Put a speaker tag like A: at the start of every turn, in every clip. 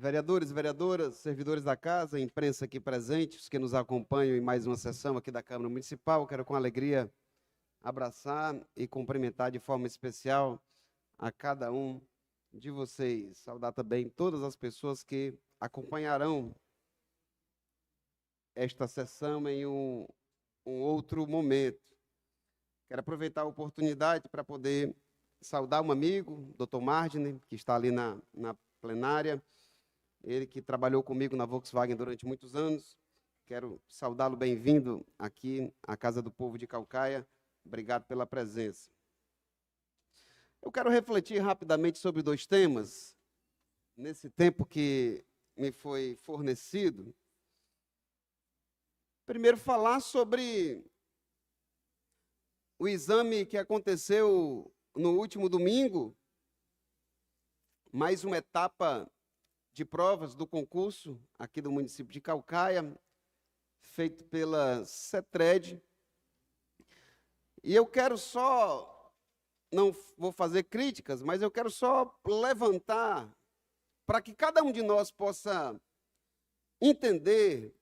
A: Vereadores, vereadoras, servidores da casa, imprensa aqui presente, os que nos acompanham em mais uma sessão aqui da Câmara Municipal, quero com alegria abraçar e cumprimentar de forma especial a cada um de vocês. Saudar também todas as pessoas que acompanharão esta sessão em um outro momento. Quero aproveitar a oportunidade para poder saudar um amigo, Dr. Margine, que está ali na plenária, ele que trabalhou comigo na Volkswagen durante muitos anos. Quero saudá-lo, bem-vindo aqui à Casa do Povo de Caucaia. Obrigado pela presença. Eu quero refletir rapidamente sobre dois temas, nesse tempo que me foi fornecido. Primeiro, falar sobre o exame que aconteceu no último domingo, mais uma etapa de provas do concurso aqui do município de Caucaia, feito pela CETRED. E eu quero só, não vou fazer críticas, mas eu quero só levantar para que cada um de nós possa entender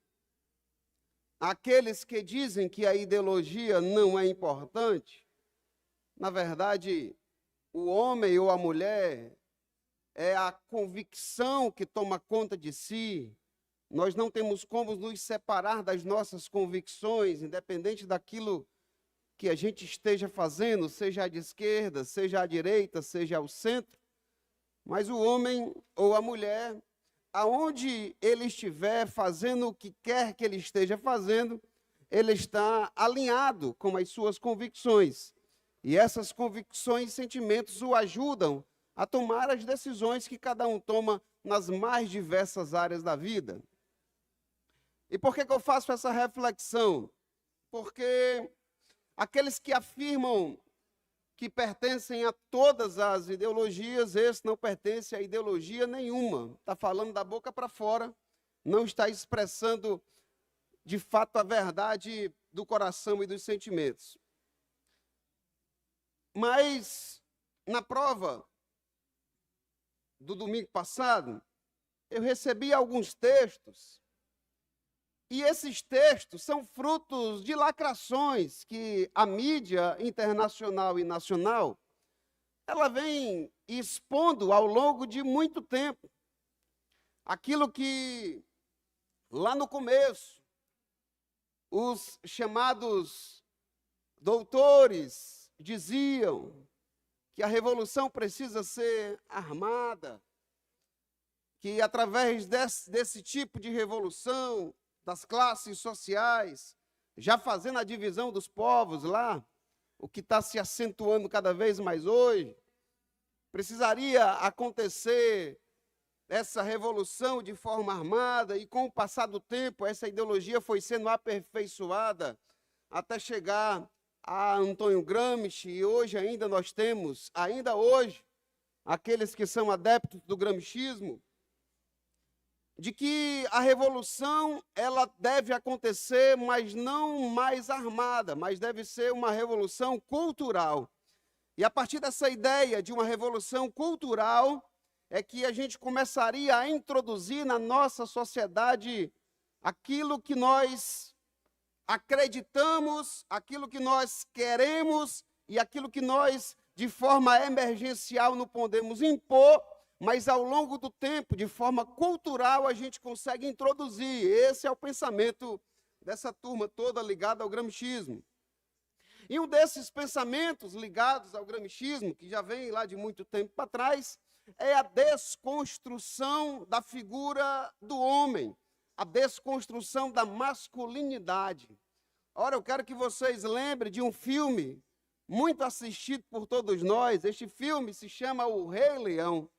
A: aqueles que dizem que a ideologia não é importante. Na verdade, o homem ou a mulher é a convicção que toma conta de si. Nós não temos como nos separar das nossas convicções, independente daquilo que a gente esteja fazendo, seja à de esquerda, seja à direita, seja ao centro. Mas o homem ou a mulher, aonde ele estiver fazendo o que quer que ele esteja fazendo, ele está alinhado com as suas convicções. E essas convicções e sentimentos o ajudam a tomar as decisões que cada um toma nas mais diversas áreas da vida. E por que eu faço essa reflexão? Porque aqueles que afirmam que pertencem a todas as ideologias, esse não pertence a ideologia nenhuma. Está falando da boca para fora, não está expressando de fato a verdade do coração e dos sentimentos. Mas, na prova do domingo passado, eu recebi alguns textos, e esses textos são frutos de lacrações que a mídia internacional e nacional, ela vem expondo ao longo de muito tempo. Aquilo que, lá no começo, os chamados doutores diziam que a revolução precisa ser armada, que através desse tipo de revolução, das classes sociais, já fazendo a divisão dos povos lá, o que está se acentuando cada vez mais hoje, precisaria acontecer essa revolução de forma armada, e com o passar do tempo, essa ideologia foi sendo aperfeiçoada até chegar a Antônio Gramsci, e hoje ainda nós temos, ainda hoje, aqueles que são adeptos do gramscismo, de que a revolução ela deve acontecer, mas não mais armada, mas deve ser uma revolução cultural. E a partir dessa ideia de uma revolução cultural, é que a gente começaria a introduzir na nossa sociedade aquilo que nós acreditamos, aquilo que nós queremos e aquilo que nós, de forma emergencial, não podemos impor, mas ao longo do tempo, de forma cultural, a gente consegue introduzir. Esse é o pensamento dessa turma toda ligada ao gramscismo. E um desses pensamentos ligados ao gramscismo, que já vem lá de muito tempo para trás, é a desconstrução da figura do homem, a desconstrução da masculinidade. Ora, eu quero que vocês lembrem de um filme muito assistido por todos nós. Este filme se chama O Rei Leão.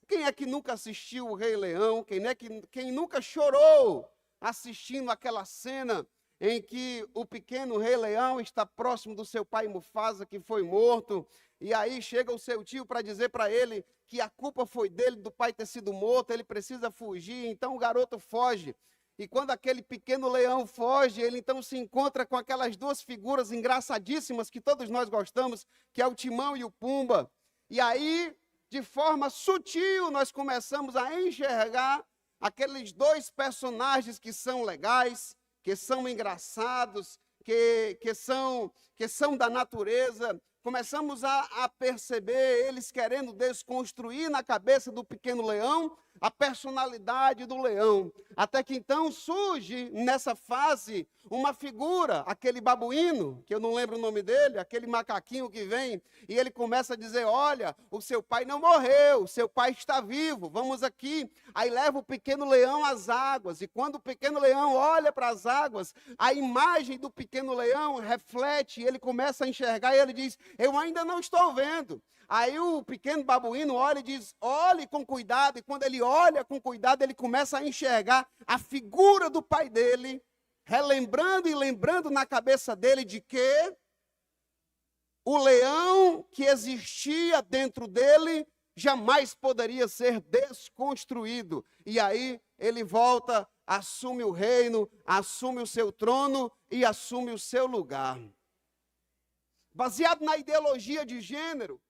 A: Quem é que nunca assistiu O Rei Leão? Quem nunca chorou assistindo aquela cena em que o pequeno Rei Leão está próximo do seu pai Mufasa, que foi morto, e aí chega o seu tio para dizer para ele que a culpa foi dele, do pai ter sido morto, ele precisa fugir, então o garoto foge. E quando aquele pequeno leão foge, ele então se encontra com aquelas duas figuras engraçadíssimas que todos nós gostamos, que é o Timão e o Pumba. E aí de forma sutil, nós começamos a enxergar aqueles dois personagens que são legais, que são engraçados, que são da natureza. Começamos a perceber eles querendo desconstruir na cabeça do pequeno leão a personalidade do leão. Até que então surge nessa fase uma figura, aquele babuíno, que eu não lembro o nome dele, aquele macaquinho que vem, e ele começa a dizer: olha, o seu pai não morreu, o seu pai está vivo, vamos aqui. Aí leva o pequeno leão às águas, e quando o pequeno leão olha para as águas, a imagem do pequeno leão reflete, e ele começa a enxergar, e ele diz: eu ainda não estou vendo. Aí o pequeno babuíno olha e diz: olhe com cuidado. E quando ele olha com cuidado, ele começa a enxergar a figura do pai dele, relembrando e lembrando na cabeça dele de que o leão que existia dentro dele jamais poderia ser desconstruído. E aí ele volta, assume o reino, assume o seu trono e assume o seu lugar. Baseado na ideologia de gênero,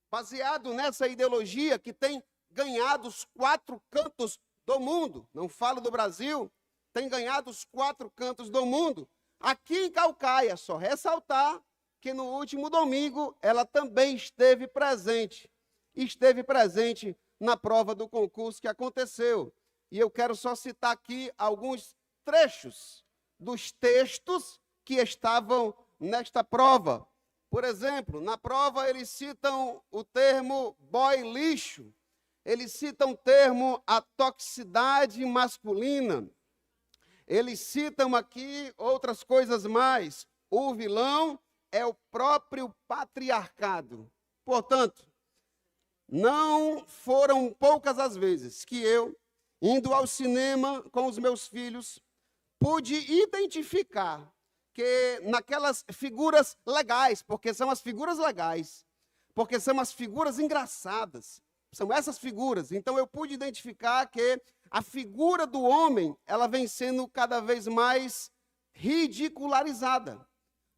A: baseado nessa ideologia que tem ganhado os 4 cantos do mundo, não falo do Brasil, tem ganhado os 4 cantos do mundo. Aqui em Caucaia, só ressaltar que no último domingo ela também esteve presente na prova do concurso que aconteceu. E eu quero só citar aqui alguns trechos dos textos que estavam nesta prova. Por exemplo, na prova eles citam o termo boy lixo, eles citam o termo a toxicidade masculina, eles citam aqui outras coisas mais. O vilão é o próprio patriarcado. Portanto, não foram poucas as vezes que eu, indo ao cinema com os meus filhos, pude identificar que naquelas figuras legais, porque são as figuras legais, porque são as figuras engraçadas, são essas figuras. Então eu pude identificar que a figura do homem, ela vem sendo cada vez mais ridicularizada.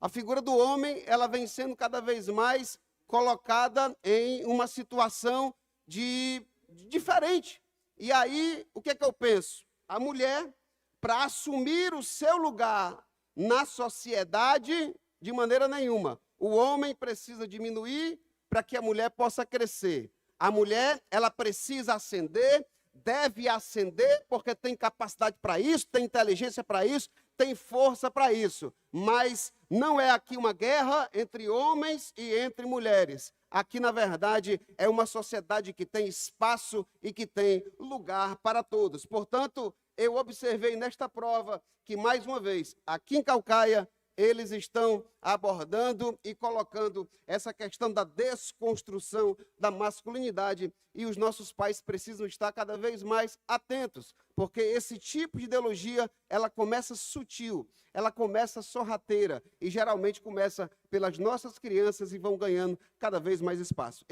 A: A figura do homem, ela vem sendo cada vez mais colocada em uma situação diferente. E aí, o que é que eu penso? A mulher, para assumir o seu lugar na sociedade, de maneira nenhuma. O homem precisa diminuir para que a mulher possa crescer. A mulher, ela precisa ascender, deve ascender, porque tem capacidade para isso, tem inteligência para isso, tem força para isso. Mas não é aqui uma guerra entre homens e entre mulheres. Aqui, na verdade, é uma sociedade que tem espaço e que tem lugar para todos. Portanto, eu observei nesta prova que, mais uma vez, aqui em Caucaia, eles estão abordando e colocando essa questão da desconstrução da masculinidade, e os nossos pais precisam estar cada vez mais atentos, porque esse tipo de ideologia, ela começa sutil, ela começa sorrateira, e geralmente começa pelas nossas crianças e vão ganhando cada vez mais espaço.